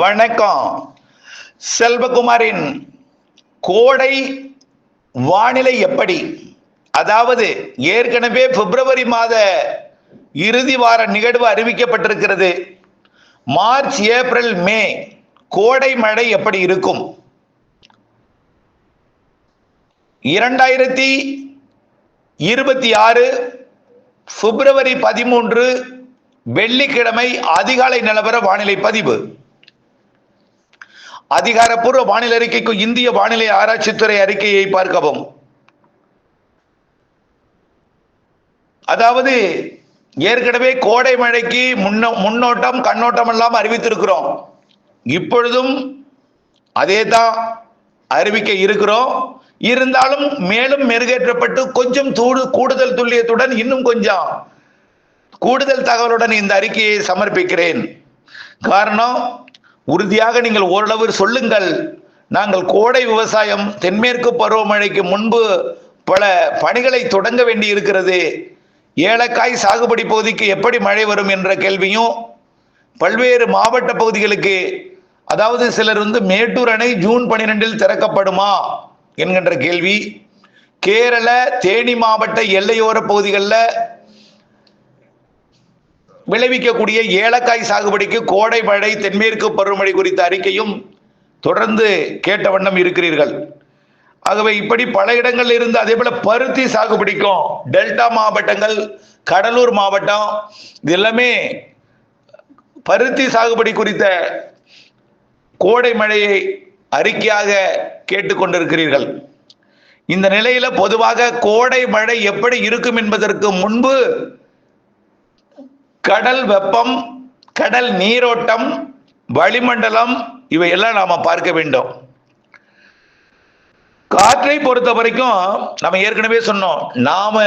வணக்கம். செல்வகுமாரின் கோடை வானிலை எப்படி? அதாவது ஏற்கனவே பிப்ரவரி மாத இறுதி வார நிகழ்வு அறிவிக்கப்பட்டிருக்கிறது. மார்ச், ஏப்ரல், மே கோடை மழை எப்படி இருக்கும்? 2026 பிப்ரவரி 13 வெள்ளிக்கிழமை அதிகாலை நிலவர வானிலை பதிவு. அதிகாரப்பூர்வ வானிலை அறிக்கைக்கு இந்திய வானிலை ஆராய்ச்சித்துறை அறிக்கையை பார்க்கவும். அதாவது ஏற்கனவே கோடை மழைக்கு முன்னோட்டம் கண்ணோட்டம் எல்லாம் அறிவித்திருக்கிறோம். இப்பொழுதும் அதே தான் அறிவிக்க இருக்கிறோம். இருந்தாலும் மேலும் மெருகேற்றப்பட்டு கொஞ்சம் கூடுதல் துல்லியத்துடன் இன்னும் கொஞ்சம் கூடுதல் தகவலுடன் இந்த அறிக்கையை சமர்ப்பிக்கிறேன். காரணம், உறுதியாக நீங்கள் ஓரளவு சொல்லுங்கள். நாங்கள் கோடை விவசாயம் தென்மேற்கு பருவமழைக்கு முன்பு பல பணிகளை தொடங்க வேண்டி இருக்கிறது. ஏலக்காய் சாகுபடி பகுதிக்கு எப்படி மழை வரும் என்ற கேள்வியும், பல்வேறு மாவட்ட பகுதிகளுக்கு, அதாவது சிலர் மேட்டூர் அணை ஜூன் 12 திறக்கப்படுமா என்கின்ற கேள்வி, கேரள தேனி மாவட்ட எல்லையோர பகுதிகளில் விளைவிக்கக்கூடிய ஏலக்காய் சாகுபடிக்கு கோடை மழை தென்மேற்கு பருவமழை குறித்த அறிக்கையும் தொடர்ந்து கேட்ட வண்ணம் இருக்கிறீர்கள். ஆகவே இப்படி பல இடங்கள்ல இருந்து, அதே போல பருத்தி சாகுபடிக்கும் டெல்டா மாவட்டங்கள், கடலூர் மாவட்டம், இது எல்லாமே பருத்தி சாகுபடி குறித்த கோடை மழையை அறிக்கையாக கேட்டுக்கொண்டிருக்கிறீர்கள். இந்த நிலையில பொதுவாக கோடை மழை எப்படி இருக்கும் என்பதற்கு முன்பு கடல் வெப்பம், கடல் நீரோட்டம், வளிமண்டலம் இவையெல்லாம் நாம பார்க்க வேண்டும். காற்றை பொறுத்த வரைக்கும் நம்ம ஏற்கனவே சொன்னோம், நாம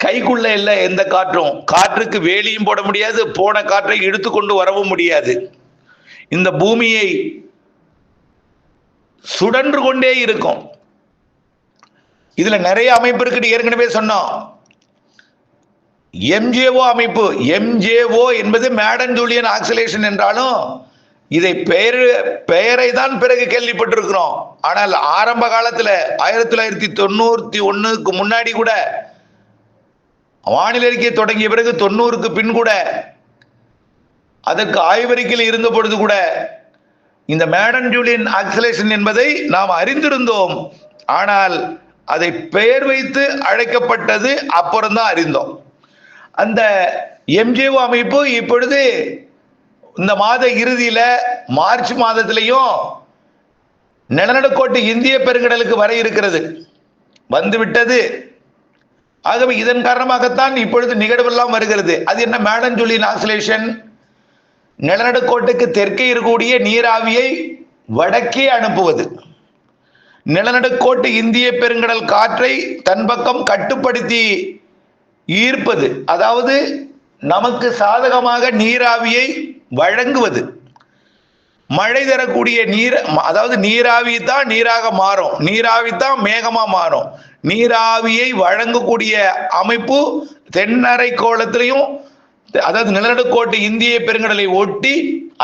கைக்குள்ள இல்லை எந்த காற்றும். காற்றுக்கு வேலியும் போட முடியாது, போன காற்றை இழுத்து கொண்டு வரவும் முடியாது. இந்த பூமியை சுழன்று கொண்டே இருக்கும். இதுல நிறைய அமைப்பு இருக்கு. ஏற்கனவே சொன்னோம், எம்ஜேஓ அமைப்பு. எம்ஜேஓ என்பது மேடன் ஜூலியன் ஆக்சிலேஷன் என்றாலும் இதை பெயரை தான் பிறகு கேள்விப்பட்டிருக்கிறோம். ஆனால் ஆரம்ப காலத்தில் 1991க்கு முன்னாடி கூட, வானிலை அறிக்கை தொடங்கிய பிறகு 90க்கு பின் கூட, அதற்கு ஆய்வறிக்கையில் இருந்த பொழுது கூட இந்த மேடன் ஜூலியன் ஆக்சிலேஷன் என்பதை நாம் அறிந்திருந்தோம். ஆனால் அதை பெயர் வைத்து அழைக்கப்பட்டது அப்புறம்தான் அறிந்தோம். அந்த எம்ஜிஓ அமைப்பு இப்பொழுது இந்த மாத இறுதியில மார்ச் மாதத்திலையும் நிலநடுக்கோட்டு இந்திய பெருங்கடலுக்கு வர இருக்கிறது, வந்துவிட்டது. ஆகவே இதன் காரணமாகத்தான் இப்பொழுது நிகழ்வெல்லாம் வருகிறது. அது என்ன? Maiden Julian oscillation. நிலநடுக்கோட்டுக்கு தெற்கே இருக்கக்கூடிய நீராவியை வடக்கே அனுப்புவது, நிலநடுக்கோட்டு இந்திய பெருங்கடல் காற்றை தன் பக்கம் கட்டுப்படுத்தி ஈர்ப்பது, அதாவது நமக்கு சாதகமாக நீராவியை வழங்குவது. மழை தரக்கூடிய நீர், அதாவது நீராவி தான் நீராக மாறும், நீராவி தான் மேகமா மாறும். நீராவியை வழங்கக்கூடிய அமைப்பு தென்னரை கோளத்திலையும், அதாவது நிலநடுக்கோட்டு இந்திய பெருங்கடலை ஒட்டி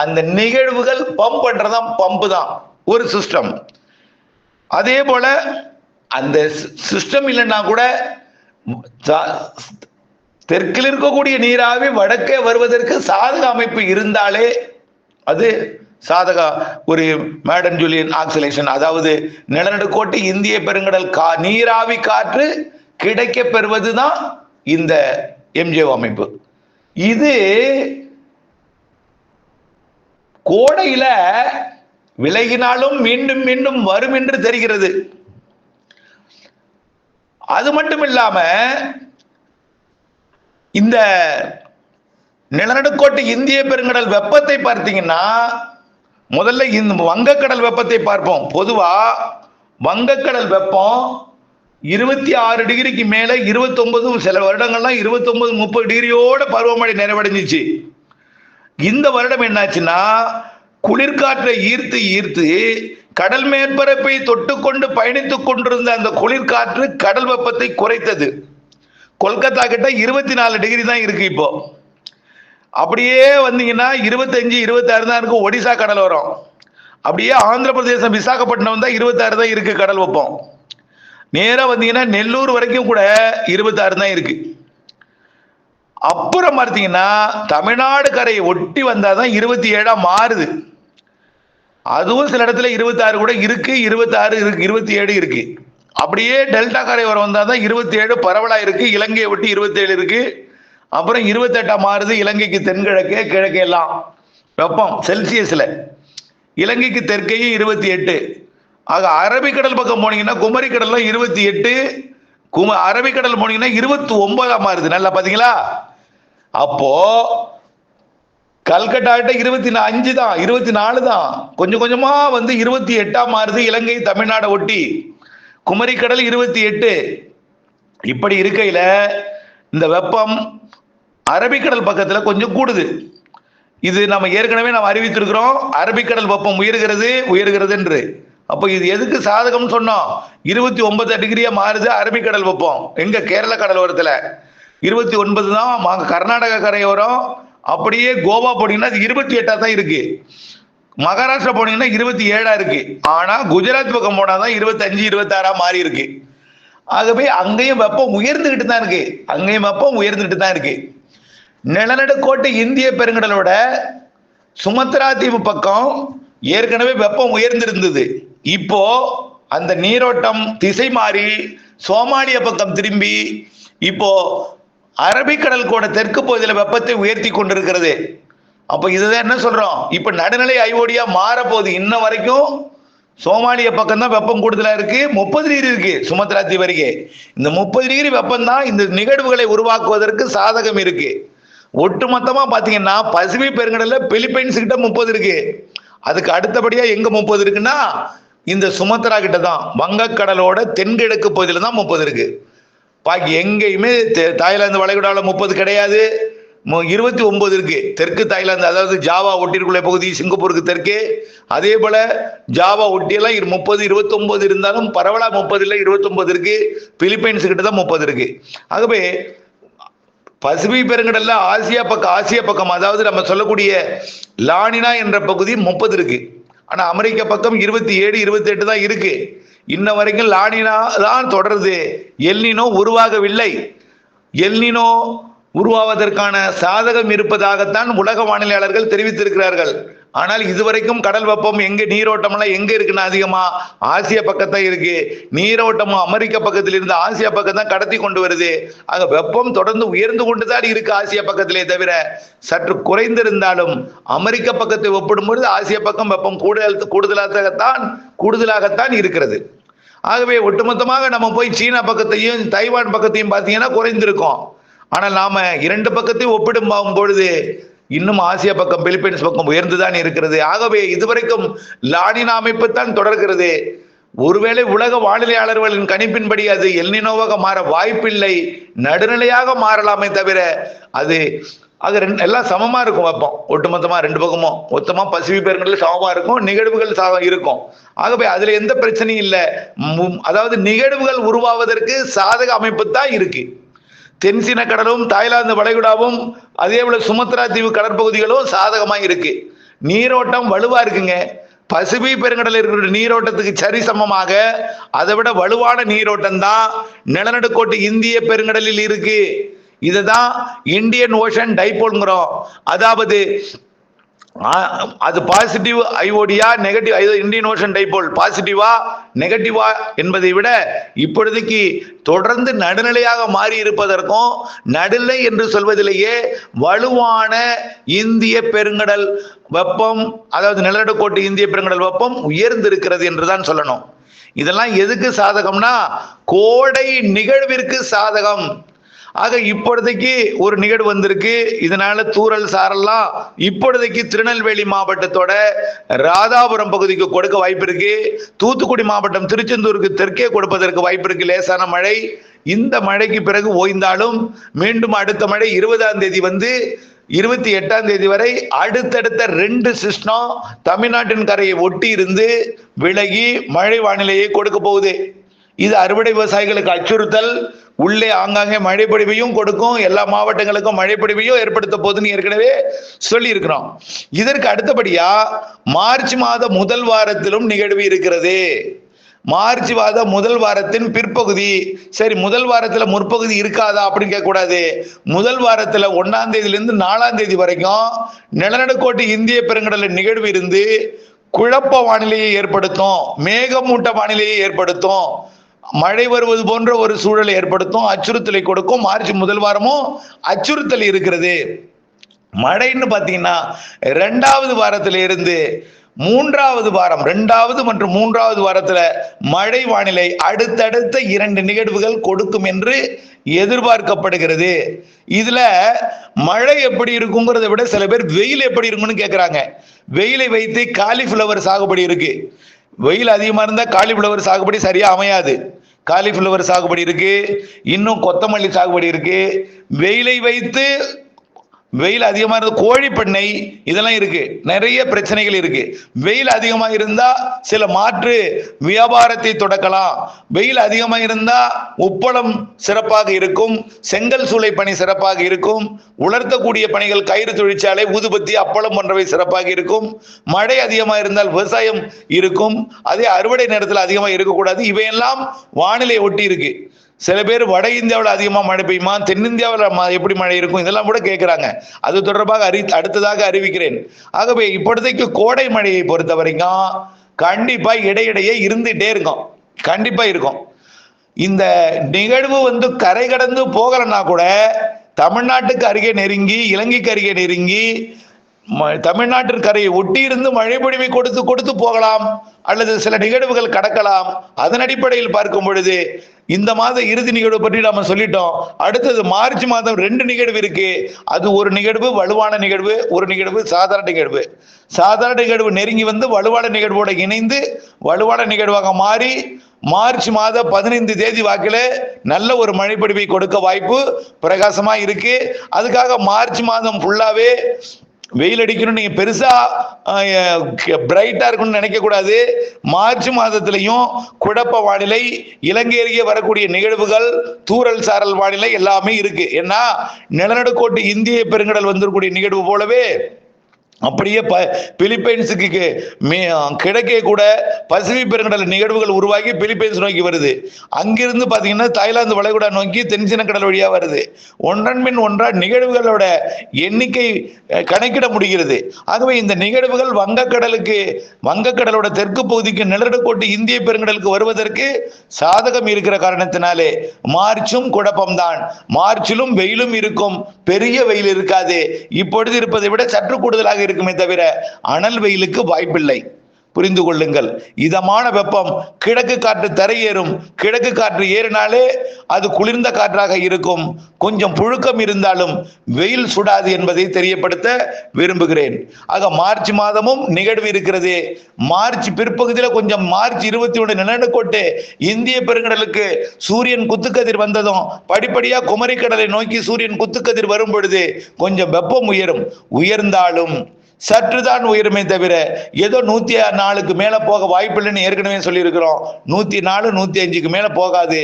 அந்த நிகழ்வுகள் பம்ப் பண்றதான், பம்பு தான் ஒரு சிஸ்டம். அதே போல அந்த சிஸ்டம் இல்லைன்னா கூட தெற்கில் இருக்கக்கூடிய நீராவி வடக்கே வருவதற்கு சாதக அமைப்பு இருந்தாலே அது சாதக ஒரு மேடன் ஜூலியன் ஆக்சிலேஷன், அதாவது நிலநடுக்கோட்டு இந்திய பெருங்கடல் நீராவி காற்று கிடைக்க பெறுவதுதான் இந்த எம்ஜிஓ அமைப்பு. இது கோடையில விலகினாலும் மீண்டும் மீண்டும் வரும் என்று தெரிகிறது. அது மட்டும் இல்லாம இந்த நிலநடுக்கோட்டு இந்திய பெருங்கடல் வெப்பத்தை பார்த்தீங்கன்னா, முதல்ல இந்த வங்கக்கடல் வெப்பத்தை பார்ப்போம். பொதுவா வங்கக்கடல் வெப்பம் 26 டிகிரிக்கு மேல, 29, சில வருடங்கள்லாம் 29, 30 டிகிரியோட பருவமழை நிறைவடைஞ்சிச்சு. இந்த வருடம் என்னாச்சுன்னா, குளிர்காற்றை ஈர்த்து ஈர்த்து கடல் மேற்பரப்பை தொட்டுக்கொண்டு பயணித்துக் கொண்டிருந்த அந்த குளிர்காற்று கடல் வெப்பத்தை குறைத்தது. கொல்கத்தா கிட்ட 24 டிகிரி தான் இருக்கு இப்போ. அப்படியே வந்தீங்கன்னா 25, 26 தான் இருக்கு ஒடிசா கடல் வரும். அப்படியே ஆந்திர பிரதேசம் விசாகப்பட்டினம் வந்தா 26 தான் இருக்கு கடல் வெப்பம். நேரா வந்தீங்கன்னா நெல்லூர் வரைக்கும் கூட 26 தான் இருக்கு. அப்புறம் பார்த்தீங்கன்னா தமிழ்நாடு கரையை ஒட்டி வந்தாதான் 27 மாறுது. அதுவும் சில இடத்துல 26 கூட இருக்கு, 26 இருக்கு, 27 இருக்கு. அப்படியே டெல்டா கரை வர வந்தாதான் 27 பரவலா இருக்கு. இலங்கையை ஒட்டி 27 இருக்கு. அப்புறம் 28 மாறுது இலங்கைக்கு தென்கிழக்கே கிழக்கே எல்லாம் வெப்பம் செல்சியஸ்ல. இலங்கைக்கு தெற்கையும் 28. ஆக அரபிக்கடல் பக்கம் போனீங்கன்னா குமரிக்கடல்ல 28, அரபிக்கடல் போனீங்கன்னா 29 மாறுது. நல்லா பாத்தீங்களா? அப்போ கல்கட்டா 25 தான், 24 தான், கொஞ்சம் கொஞ்சமா வந்து 28 மாறுது இலங்கை தமிழ்நாடு ஒட்டி. குமரிக்கடல் 28. இப்படி இருக்கையில இந்த வெப்பம் அரபிக்கடல் பக்கத்துல கொஞ்சம் கூடுது. இது நம்ம ஏற்கனவே நாம் அறிவித்திருக்கிறோம், அரபிக்கடல் வெப்பம் உயர்கிறது என்று. அப்போ இது எதுக்கு சாதகம் சொன்னோம்? 29 டிகிரியா மாறுது அரபிக்கடல் வெப்பம். எங்க கேரள கடலோரத்துல 29 தான், கர்நாடகா கரையோரம். அப்படியே கோவா போனீங்கன்னா 28 தான் இருக்கு. மகாராஷ்டிரா போனீங்கன்னா 27 இருக்கு. ஆனா குஜராத் பக்கம் போனாதான் 25, 26 மாறி இருக்கு. ஆகவே அங்கேயும் வெப்பம் உயர்ந்துகிட்டு தான் இருக்கு. நிலநடுக்கோட்டு இந்திய பெருங்கடலோட சுமத்ரா தீவு பக்கம் ஏற்கனவே வெப்பம் உயர்ந்திருந்தது. இப்போ அந்த நீரோட்டம் திசை மாறி சோமாலியா பக்கம் திரும்பி இப்போ அரபிக்கடல் கூட தெற்கு பகுதியில் வெப்பத்தை உயர்த்தி கொண்டிருக்கிறது. அப்ப இதுதான் என்ன சொல்றோம்? இப்ப நடுநிலை ஐஓடியா மாற போகுது. இன்ன வரைக்கும் சோமாலியா பக்கம் தான் வெப்பம் கூடுதலா இருக்கு. 30 டிகிரி இருக்கு சுமத்ரா தீவு அருகே. இந்த 30 டிகிரி வெப்பம் தான் இந்த நிகழ்வுகளை உருவாக்குவதற்கு சாதகம் இருக்கு. ஒட்டுமொத்தமா பாத்தீங்கன்னா பசிபிக் பெருங்கடல்ல பிலிப்பைன்ஸ் கிட்ட 30 இருக்கு. அதுக்கு அடுத்தபடியா எங்க 30 இருக்குன்னா இந்த சுமத்ரா கிட்ட தான், வங்கக்கடலோட தென்கிழக்கு பகுதியில தான் 30 இருக்கு. பாக்கி எங்கேயுமே தாய்லாந்து வளைகுடாவில் 30 கிடையாது. 29 இருக்கு தெற்கு தாய்லாந்து, அதாவது ஜாவா ஒட்டிற்குள்ள பகுதி சிங்கப்பூருக்கு தெற்கே. அதே போல ஜாவா ஒட்டியெல்லாம் 30, 29 இருந்தாலும் பரவலா 30 இல்லை, 29 இருக்கு. பிலிப்பைன்ஸ் கிட்ட தான் 30 இருக்கு. ஆகவே பசிபிக் பெருங்கடல்ல ஆசியா பக்கம் அதாவது நம்ம சொல்லக்கூடிய லானினா என்ற பகுதி 30 இருக்கு. ஆனா அமெரிக்க பக்கம் 27, 28 தான் இருக்கு. இன்ன வரைக்கும் லானினா தான் தொடருது. எல்னினோ உருவாகவில்லை. எல்னினோ உருவாவதற்கான சாதகம் இருப்பதாகத்தான் உலக வானிலையாளர்கள் தெரிவித்திருக்கிறார்கள். ஆனால் இதுவரைக்கும் கடல் வெப்பம் எங்க நீரோட்டம் எல்லாம் எங்க இருக்குன்னா அதிகமா ஆசிய பக்கத்தான் இருக்கு. நீரோட்டம் அமெரிக்க பக்கத்தில் இருந்து ஆசியா பக்கம் தான் கடத்தி கொண்டு வருது. ஆக வெப்பம் தொடர்ந்து உயர்ந்து கொண்டுதான் இருக்கு ஆசிய பக்கத்திலே தவிர சற்று குறைந்திருந்தாலும் அமெரிக்க பக்கத்தை ஒப்பிடும்போது ஆசிய பக்கம் வெப்பம் கூடுதலாகத்தான் இருக்கிறது. ஆகவே ஒட்டுமொத்தமாக நம்ம போய் சீனா பக்கத்தையும் தைவான் பக்கத்தையும் பார்த்தீங்கன்னா குறைந்திருக்கும். ஆனால் நாம இரண்டு பக்கத்தையும் ஒப்பிடும் பொழுது இன்னும் ஆசியா பக்கம் பிலிப்பைன்ஸ் பக்கம் உயர்ந்துதான் இருக்கிறது. ஆகவே இதுவரைக்கும் லானினா அமைப்பு தான் தொடர்கிறது. ஒருவேளை உலக வானிலையாளர்களின் கணிப்பின்படி அது எல்னினோவாக மாற வாய்ப்பில்லை, நடுநிலையாக மாறலாமே தவிர அது எல்லாம் சமமா இருக்கும். வெப்பம் ஒட்டுமொத்தமா ரெண்டு பக்கமும் மொத்தமா பசிபிக் பெருங்கடல் சமமா இருக்கும், நிகழ்வுகள் இருக்கும். ஆகவே அதுல எந்த பிரச்சனையும் இல்லை. அதாவது நிகழ்வுகள் உருவாவதற்கு சாதக அமைப்பு தான் இருக்கு. தென்சீன கடலும் தாய்லாந்து வளைகுடாவும் அதே போல சுமத்ரா தீவு கடற்பகுதிகளும் சாதகமா இருக்கு. நீரோட்டம் வலுவா இருக்குங்க. பசிபிக் பெருங்கடல் இருக்கிற நீரோட்டத்துக்கு சரி சமமாக அதை விட வலுவான நீரோட்டம் தான் நிலநடுக்கோட்டு இந்திய பெருங்கடலில் இருக்கு. இதுதான் இந்தியன் ஓஷன் டைபோல்ங்கிறோம். அதாவது அது பாசிட்டிவ் ஐஓடியா நெகட்டிவ், இந்தியன் ஓஷன் டைபோல் பாசிட்டிவா நெகட்டிவா என்பதை விட இப்பொழுதைக்கு தொடர்ந்து நடுநிலையாக மாறி இருப்பதற்கும் நடுநிலை என்று சொல்வதிலேயே வலுவான இந்திய பெருங்கடல் வெப்பம், அதாவது நிலநடுக்கோட்டு இந்திய பெருங்கடல் வெப்பம் உயர்ந்திருக்கிறது என்றுதான் சொல்லணும். இதெல்லாம் எதுக்கு சாதகம்னா கோடை நிகழ்விற்கு சாதகம். ஆக இப்பொழுதைக்கு ஒரு நிகழ்வு வந்திருக்கு. இதனால தூறல் சாரல்லாம் இப்பொழுதைக்கு திருநெல்வேலி மாவட்டத்தோட ராதாபுரம் பகுதிக்கு கொடுக்க வாய்ப்பு இருக்கு. தூத்துக்குடி மாவட்டம் திருச்செந்தூருக்கு தெற்கே கொடுப்பதற்கு வாய்ப்பு இருக்கு லேசான மழை. இந்த மழைக்கு பிறகு ஓய்ந்தாலும் மீண்டும் அடுத்த மழை 20ஆம் தேதி வந்து 28ஆம் தேதி வரை அடுத்தடுத்த 2 சிஸ்டம் தமிழ்நாட்டின் கரையை ஒட்டி இருந்து விலகி மழை வானிலையை கொடுக்க போகுது. இது அறுவடை விவசாயிகளுக்கு அச்சுறுத்தல், உள்ளே ஆங்காங்கே மழை பொழிவையும் கொடுக்கும், எல்லா மாவட்டங்களுக்கும் மழை பொழிவையும் ஏற்படுத்த போதுன்னு ஏற்கனவே சொல்லி இருக்கிறோம். இதற்கு அடுத்தபடியா மார்ச் மாத முதல் வாரத்திலும் நிகழ்வு இருக்கிறது. மார்ச் மாத முதல் வாரத்தின் பிற்பகுதி. சரி, முதல் வாரத்துல முற்பகுதி இருக்காதா அப்படின்னு கேட்க கூடாது. முதல் வாரத்துல 1ஆம் தேதியிலிருந்து 4ஆம் தேதி வரைக்கும் நிலநடுக்கோட்டு இந்திய பெருங்கடல நிகழ்வு இருந்து குழப்ப வானிலையை ஏற்படுத்தும், மேகமூட்ட வானிலையை ஏற்படுத்தும், மழை வருவது போன்ற ஒரு சூழலை ஏற்படுத்தும், அச்சுறுத்தலை கொடுக்கும். மார்ச் முதல் வாரமும் அச்சுறுத்தல் இருக்கிறது. மழைன்னு பாத்தீங்கன்னா 2வது வாரத்தில இருந்து 3வது வாரம், 2வது மற்றும் 3வது வாரத்துல மழை வானிலை அடுத்தடுத்த 2 நிகழ்வுகள் கொடுக்கும் என்று எதிர்பார்க்கப்படுகிறது. இதுல மழை எப்படி இருக்குங்கிறத விட சில பேர் வெயில் எப்படி இருக்கும்னு கேட்கிறாங்க. வெயிலை வைத்து காலிஃபிளவர் சாகுபடி இருக்கு. வெயில் அதிகமா இருந்தா காலிஃபிளவர் சாகுபடி சரியா அமையாது. காலிஃபிளவர் சாகுபடி இருக்கு, இன்னும் கொத்தமல்லி சாகுபடி இருக்கு. வெயிலை வைத்து வெயில் அதிகமா இருந்தா கோழி பண்ணை இதெல்லாம் இருக்கு, நிறைய பிரச்சனைகள் இருக்கு. வெயில் அதிகமா இருந்தா சில மாற்று வியாபாரத்தை தொடக்கலாம். வெயில் அதிகமா இருந்தா உப்பளம் சிறப்பாக இருக்கும், செங்கல் சூளை பணி சிறப்பாக இருக்கும், உலர்த்தக்கூடிய பணிகள் கயிறு தொழிற்சாலை, ஊதுபத்தி, அப்பளம் போன்றவை சிறப்பாக இருக்கும். மழை அதிகமா இருந்தால் விவசாயம் இருக்கும். அதே அறுவடை நேரத்தில் அதிகமா இருக்கக்கூடாது. இவையெல்லாம் வானிலை ஒட்டி இருக்கு. சில பேர் வட இந்தியாவில் அதிகமாக மழை பெய்யுமா, தென்னிந்தியாவில் எப்படி மழை இருக்கும், இதெல்லாம் கூட கேட்கிறாங்க. அது தொடர்பாக அடுத்ததாக அறிவிக்கிறேன். ஆகவே இப்போதைக்கு கோடை மழையை பொறுத்த வரைக்கும் கண்டிப்பா இடையிடையே இருந்துட்டே இருக்கும், கண்டிப்பா இருக்கும். இந்த நிகழ்வு கரை கடந்து போகலன்னா கூட தமிழ்நாட்டுக்கு அருகே நெருங்கி, இலங்கைக்கு அருகே நெருங்கி, தமிழ்நாட்டின் கரையை ஒட்டி இருந்து மழை பொழிவை கொடுத்து கொடுத்து போகலாம், அல்லது சில நிகழ்வுகள் கடக்கலாம். அதன் அடிப்படையில் பார்க்கும் பொழுது இந்த மாத இறுதி நிகழ்வு பற்றி நாம சொல்லிட்டோம். அடுத்தது மார்ச் மாதம் 2 நிகழ்வு இருக்கு. அது ஒரு நிகழ்வு வலுவான நிகழ்வு, ஒரு நிகழ்வு சாதாரண நிகழ்வு. சாதாரண நிகழ்வு நெருங்கி வலுவான நிகழ்வோட இணைந்து வலுவான நிகழ்வாக மாறி மார்ச் மாத 15 தேதி வாக்கில நல்ல ஒரு மழைப்பொழிவை கொடுக்க வாய்ப்பு பிரகாசமா இருக்கு. அதுக்காக மார்ச் மாதம் ஃபுல்லாவே வெயில் அடிக்கணும், நீங்க பெருசா பிரைட்டா இருக்குன்னு நினைக்க கூடாது. மார்ச் மாதத்திலையும் குழப்ப வானிலை, இலங்கை அருகே வரக்கூடிய நிகழ்வுகள், தூறல் சாரல் வானிலை எல்லாமே இருக்கு. ஏன்னா நிலநடுக்கோட்டு இந்திய பெருங்கடல் வந்திருக்கூடிய நிகழ்வு போலவே அப்படியே பிலிப்பைன்ஸுக்கு கிழக்கே கூட பசிபிக் பெருங்கடல் நிகழ்வுகள் உருவாகி பிலிப்பைன்ஸ் நோக்கி வருது. அங்கிருந்து பாத்தீங்கன்னா தாய்லாந்து வளைகுடா நோக்கி தென்சீன கடல் வழியா வருது. ஒன்றன் பின் ஒன்றா நிகழ்வுகளோட எண்ணிக்கை கணக்கிட முடிகிறது. ஆகவே இந்த நிகழ்வுகள் வங்கக்கடலோட தெற்கு பகுதிக்கு நிலநடுக்கோட்டு இந்திய பெருங்கடலுக்கு வருவதற்கு சாதகம் இருக்கிற காரணத்தினாலே மார்ச்சும் குழப்பம்தான். மார்ச்சிலும் வெயிலும் இருக்கும், பெரிய வெயில் இருக்காது. இப்பொழுது இருப்பதை விட சற்று கூடுதலாக இருக்குமே தவிர அனல் வெயிலுக்கு வாய்ப்பில்லை. புரிந்து கொள்ளுங்கள். இதமான வெப்பம், கிழக்கு காற்று தரையேறும். கிழக்கு காற்று ஏறினாலே அது குளிர்ந்த காற்றாக இருக்கும். கொஞ்சம் புழுக்கம் இருந்தாலும் வெயில் சுடாது என்பதை தெரியப்படுத்த விரும்புகிறேன். ஆக மார்ச் மாதமும் நிகழ்வு இருக்கிறது. மார்ச் பிற்பகுதியில் கொஞ்சம் மார்ச் 21 நிலநடுக்கோட்டு இந்திய பெருங்கடலுக்கு சூரியன் குத்துக்கதிர் வந்ததும் படிப்படியா குமரிக்கடலை நோக்கி சூரியன் குத்துக்கதிர் வரும் பொழுது கொஞ்சம் வெப்பம் உயரும். உயர்ந்தாலும் சற்றுதான் உயருமே தவிர ஏதோ 104க்கு மேல போக வாய்ப்பில்லைன்னு ஏற்கனவே சொல்லி இருக்கிறோம். 104, 105க்கு மேல போகாது.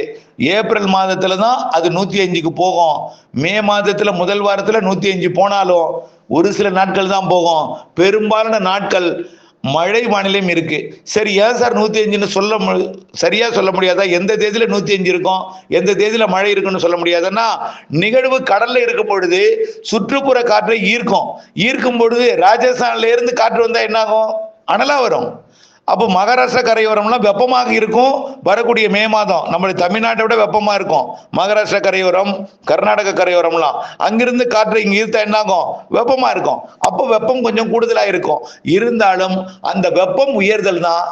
ஏப்ரல் மாதத்துல தான் அது 105க்கு போகும். மே மாதத்துல முதல் வாரத்துல 105 போனாலும் ஒரு சில நாட்கள் தான் போகும். பெரும்பாலான நாட்கள் மழை வானிலையும் இருக்கு. சரி, ஏன் சார் 105ன்னு சரியா சொல்ல முடியாதா? எந்த தேதியில 105 இருக்கும், எந்த தேதியில மழை இருக்குன்னு சொல்ல முடியாதுன்னா, நிகழ்வு கடல்ல இருக்கும் பொழுது சுற்றுப்புற காற்றை ஈர்க்கும் பொழுது ராஜஸ்தான்ல இருந்து காற்று வந்தா என்ன ஆகும்? அனலா வரும். அப்போ மகாராஷ்டிரா கரையோரம்லாம் வெப்பமாக இருக்கும். வரக்கூடிய மே மாதம் நம்மளுடைய தமிழ்நாட்டை விட வெப்பமா இருக்கும். மகாராஷ்டிரா கரையோரம், கர்நாடக கரையோரம்லாம் அங்கிருந்து காற்றை இங்க ஈர்த்தா என்னாகும்? வெப்பமா இருக்கும். அப்போ வெப்பம் கொஞ்சம் கூடுதலா இருக்கும். இருந்தாலும் அந்த வெப்பம் உயர்தல் தான்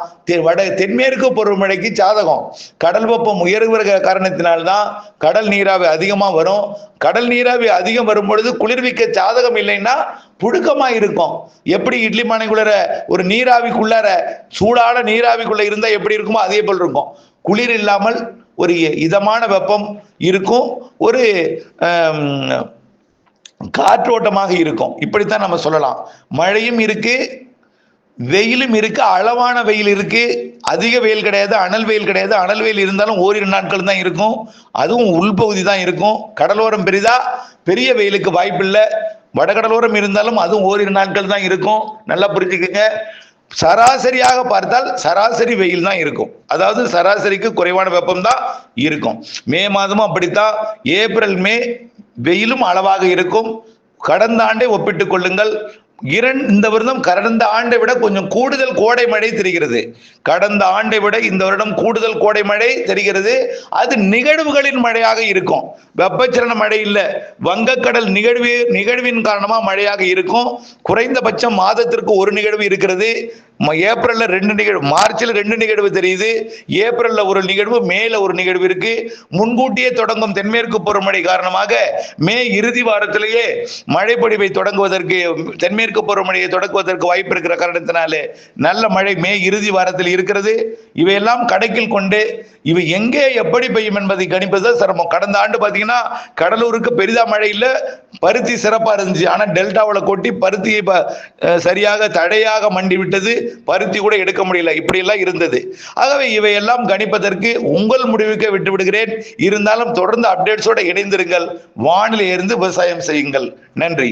தென்மேற்கு பருவமழைக்கு சாதகம். கடல் வெப்பம் உயர்கிற காரணத்தினால்தான் கடல் நீராவி அதிகமா வரும். கடல் நீராவி அதிகம் வரும் பொழுது குளிர்விக்க சாதகம் இல்லைன்னா புழுக்கமா இருக்கும். எப்படி இட்லி பானைக்குள்ள ஒரு நீராவிக்குள்ளார சூடான நீராவிக்குள்ள இருந்தா எப்படி இருக்குமோ அதே போல் இருக்கும். குளிர் இல்லாமல் ஒரு இதமான வெப்பம் இருக்கும், ஒரு காற்றோட்டமாக இருக்கும். இப்படித்தான் நம்ம சொல்லலாம். மழையும் இருக்கு, வெயிலும் இருக்கு, அளவான வெயில் இருக்கு, அதிக வெயில் கிடையாது, அனல் வெயில் கிடையாது. அனல் வெயில் இருந்தாலும் ஓரிரு நாட்கள் தான் இருக்கும், அதுவும் உள்பகுதி தான் இருக்கும். கடலோரம் பெரிதா, பெரிய வெயிலுக்கு வாய்ப்பில்லை. வடகடலோரம் இருந்தாலும் அதுவும் ஓரிரு நாட்கள் தான் இருக்கும். நல்லா புரிஞ்சுக்கங்க. சராசரியாக பார்த்தால் சராசரி வெயில் தான் இருக்கும், அதாவது சராசரிக்கு குறைவான வெப்பம் தான் இருக்கும். மே மாதமும் அப்படித்தான். ஏப்ரல் மே வெயிலும் அளவாக இருக்கும். கடந்த ஆண்டை ஒப்பிட்டுக் கொள்ளுங்கள். இந்த வருடம் கடந்த ஆண்டை விட கொஞ்சம் கூடுதல் கோடை மழை தெரிகிறது. கடந்த ஆண்டை விட இந்த வருடம் கூடுதல் கோடை மழை தெரிகிறது. அது நிகழ்வுகளின் மழையாக இருக்கும், வெப்பச்சலன மழை இல்லை. வங்கக்கடல் நிகழ்வின் காரணமா மழையாக இருக்கும். குறைந்தபட்சம் மாதத்திற்கு ஒரு நிகழ்வு இருக்கிறது. ஏப்ரல்ல 2 நிகழ்வு, மார்ச்ல 2 நிகழ்வு தெரியுது. ஏப்ரல்ல ஒரு நிகழ்வு, மேல ஒரு நிகழ்வு இருக்கு. முன்கூட்டியே தொடங்கும் தென்மேற்கு பருவமழை காரணமாக மே இறுதி வாரத்திலேயே மழைப்பொழிவை தொடங்குவதற்கு, தென்மேற்கு பருவமழையை தொடங்குவதற்கு வாய்ப்பு இருக்கிற காரணத்தினாலே நல்ல மழை மே இறுதி வாரத்தில் இருக்கிறது. இவையெல்லாம் கணக்கில் கொண்டு இவை எங்கே எப்படி பெய்யும் என்பதை கணிப்பது சிரமம். கடந்த ஆண்டு பாத்தீங்கன்னா கடலூருக்கு பெரிதா மழை இல்லை, பருத்தி சிறப்பா இருந்துச்சு. ஆனா டெல்டாவில் கொட்டி பருத்தியை சரியாக தடையாக மண்டி விட்டது, பருத்தி கூட எடுக்க முடியல. இப்படி எல்லாம் இருந்தது. ஆகவே இவையெல்லாம் கணிப்பதற்கு உங்கள் முடிவுக்கு விட்டு விடுகிறேன். இருந்தாலும் தொடர்ந்து அப்டேட்ஸோட இணைந்திருங்கள். வானிலை இருந்து விவசாயம் செய்யுங்கள். நன்றி.